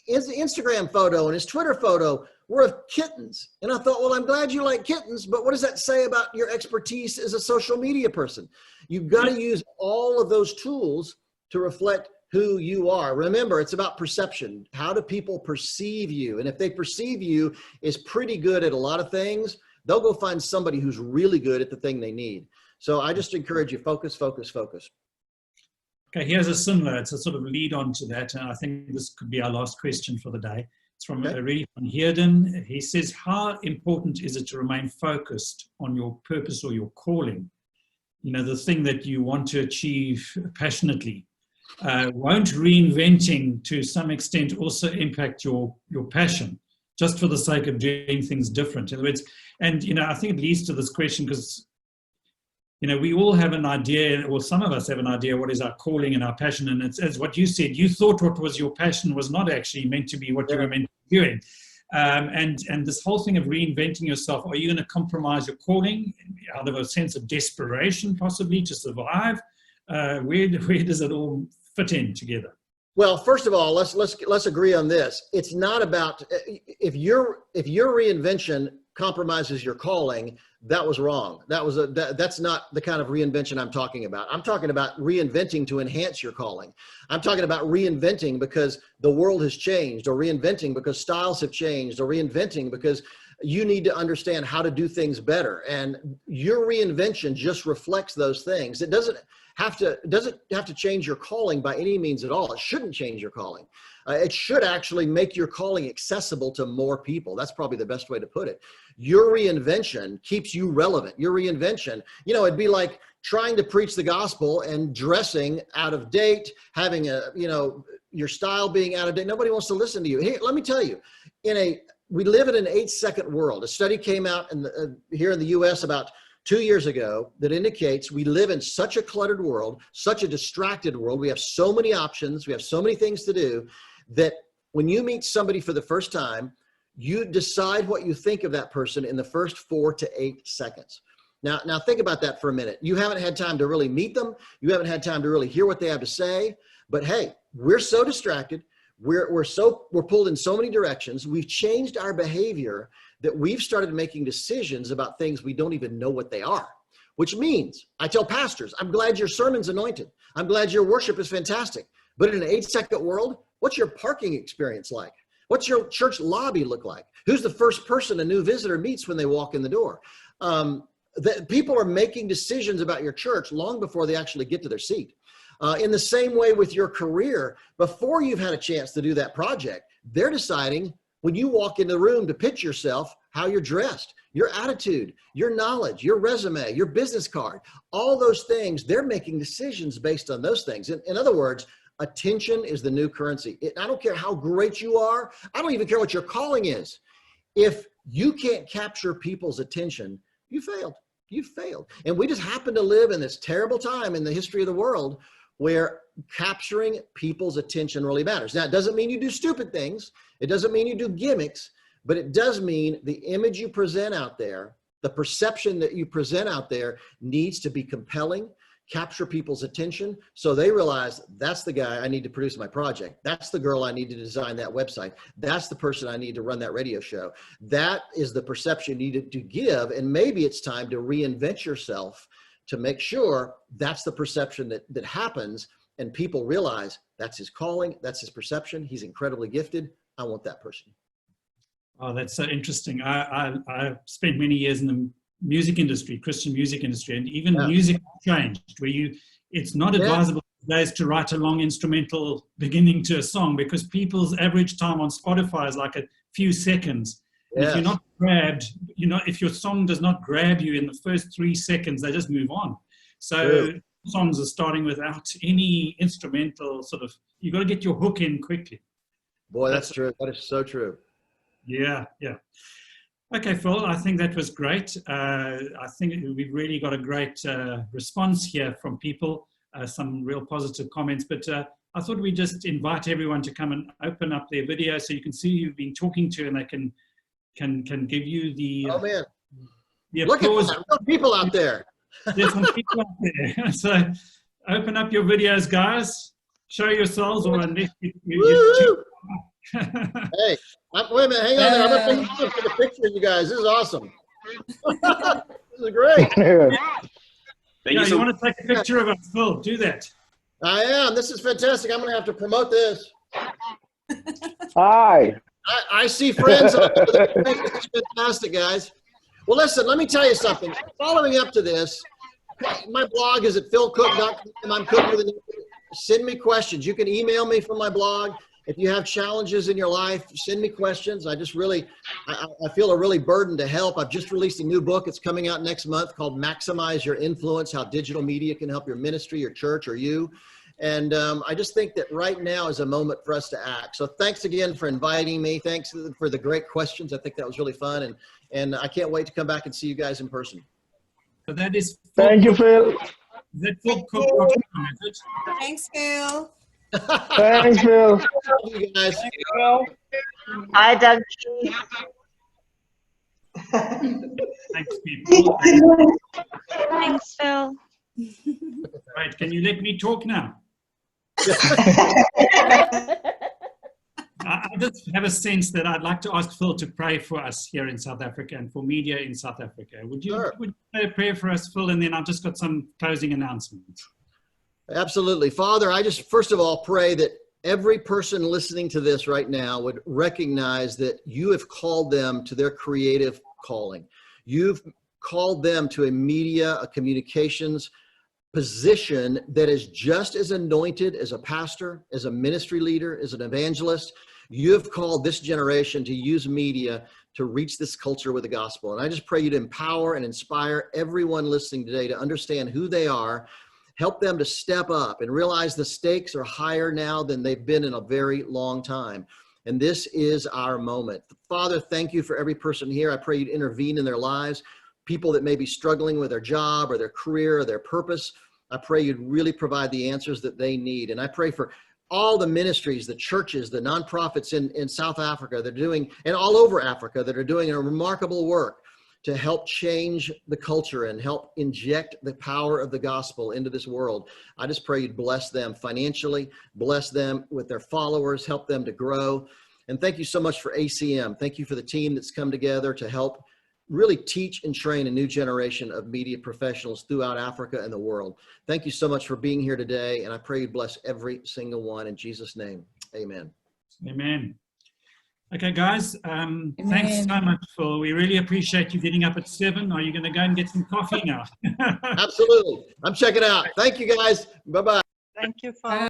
Instagram photo and his Twitter photo were of kittens. And I thought, well, I'm glad you like kittens, but what does that say about your expertise as a social media person? You've got to use all of those tools to reflect who you are. Remember, it's about perception. How do people perceive you? And if they perceive you as pretty good at a lot of things, they'll go find somebody who's really good at the thing they need. So I just encourage you, focus, focus, focus. Okay, here's a similar, it's a sort of lead on to that. And I think this could be our last question for the day. It's from Reedy van Heerden. He says, how important is it to remain focused on your purpose or your calling? You know, the thing that you want to achieve passionately. Won't reinventing to some extent also impact your passion, just for the sake of doing things different? In other words, and, you know, I think it leads to this question because, you know, we all have an idea, or some of us have an idea, what is our calling and our passion. And it's, as what you said, you thought what was your passion was not actually meant to be what you were meant to be doing. And this whole thing of reinventing yourself, are you going to compromise your calling out of a sense of desperation, possibly, to survive? Where does it all fit in together? Well, first of all, let's agree on this. It's not about, if your reinvention compromises your calling, that was wrong. That's not the kind of reinvention I'm talking about. I'm talking about reinventing to enhance your calling. I'm talking about reinventing because the world has changed, or reinventing because styles have changed, or reinventing because you need to understand how to do things better. And your reinvention just reflects those things. It doesn't have to change your calling by any means at all. It shouldn't change your calling. It should actually make your calling accessible to more people. That's probably the best way to put it. Your reinvention keeps you relevant. Your reinvention, you know, it'd be like trying to preach the gospel and dressing out of date, having your style being out of date. Nobody wants to listen to you. Here, let me tell you, we live in an 8-second world. A study came out here in the US about 2 years ago that indicates we live in such a cluttered world, such a distracted world. We have so many options. We have so many things to do that when you meet somebody for the first time, you decide what you think of that person in the first 4 to 8 seconds. Now think about that for a minute. You haven't had time to really meet them. You haven't had time to really hear what they have to say. But hey, we're so distracted. We're pulled in so many directions. We've changed our behavior that we've started making decisions about things we don't even know what they are. Which means, I tell pastors, I'm glad your sermon's anointed. I'm glad your worship is fantastic. But in an 8-second world, what's your parking experience like? What's your church lobby look like? Who's the first person a new visitor meets when they walk in the door? People are making decisions about your church long before they actually get to their seat. In the same way with your career, before you've had a chance to do that project, they're deciding when you walk in the room to pitch yourself, how you're dressed, your attitude, your knowledge, your resume, your business card, all those things, they're making decisions based on those things. In other words, attention is the new currency. I don't care how great you are. I don't even care what your calling is. If you can't capture people's attention, you failed. You failed. And we just happen to live in this terrible time in the history of the world where capturing people's attention really matters. Now, it doesn't mean you do stupid things. It doesn't mean you do gimmicks, but it does mean the image you present out there, the perception that you present out there needs to be compelling, capture people's attention so they realize that's the guy I need to produce my project. That's the girl I need to design that website. That's the person I need to run that radio show. That is the perception you need to give. And maybe it's time to reinvent yourself to make sure that's the perception that happens. And people realize that's his calling, that's his perception. He's incredibly gifted. I want that person. Oh, that's so interesting. I spent many years in the music industry, Christian music industry, and even music changed where it's not advisable these days to write a long instrumental beginning to a song because people's average time on Spotify is like a few seconds. If you're not grabbed, if your song does not grab you in the first 3 seconds, they just move on. So songs are starting without any instrumental you got to get your hook in quickly. Boy, that's true. That is so true. Yeah. Okay, Phil, I think that was great. I think we've really got a great response here from people, some real positive comments, but I thought we'd just invite everyone to come and open up their video so you can see who you've been talking to and they can give you the Look at that. Real people out there. There's some people out there. So open up your videos, guys. Show yourselves, or unless you Hey, wait a minute, hang on there. I'm going to take a picture of you guys. This is awesome. This is great. You want to take a picture of us, Phil? Do that. I am. This is fantastic. I'm going to have to promote this. Hi. I see friends. It's fantastic, guys. Well, listen, let me tell you something. Following up to this, my blog is at philcooke.com. I'm Cooke with an E. Send me questions. You can email me from my blog. If you have challenges in your life, send me questions. I just really, I feel a really burden to help. I've just released a new book. It's coming out next month called Maximize Your Influence, How Digital Media Can Help Your Ministry, your church, or you. And I just think that right now is a moment for us to act. So thanks again for inviting me. Thanks for the great questions. I think that was really fun. And I can't wait to come back and see you guys in person. So that is. Thank you, Phil. Is it Cooke? Thanks, Phil. Thanks, Phil. Thank you guys. Hi, Doug. Thanks, people. Thanks, Phil. Right, can you let me talk now? I just have a sense that I'd like to ask Phil to pray for us here in South Africa and for media in South Africa. Would you say a prayer for us, Phil? And then I've just got some closing announcements. Absolutely. Father, I just first of all pray that every person listening to this right now would recognize that you have called them to their creative calling. You've called them to a media, a communications position that is just as anointed as a pastor, as a ministry leader, as an evangelist. You have called this generation to use media to reach this culture with the gospel. And I just pray you to empower and inspire everyone listening today to understand who they are. Help them to step up and realize the stakes are higher now than they've been in a very long time. And this is our moment. Father, thank you for every person here. I pray you'd intervene in their lives. People that may be struggling with their job or their career or their purpose, I pray you'd really provide the answers that they need. And I pray for all the ministries, the churches, the nonprofits in South Africa that are doing, and all over Africa that are doing a remarkable work to help change the culture and help inject the power of the gospel into this world. I just pray you'd bless them financially, bless them with their followers, help them to grow. And thank you so much for ACM. Thank you for the team that's come together to help really teach and train a new generation of media professionals throughout Africa and the world. Thank you so much for being here today. And I pray you'd bless every single one in Jesus' name. Amen. Amen. Okay, guys, thanks so much, Phil. We really appreciate you getting up at 7. Are you going to go and get some coffee now? Absolutely. I'm checking out. Thank you, guys. Bye-bye. Thank you, Phil.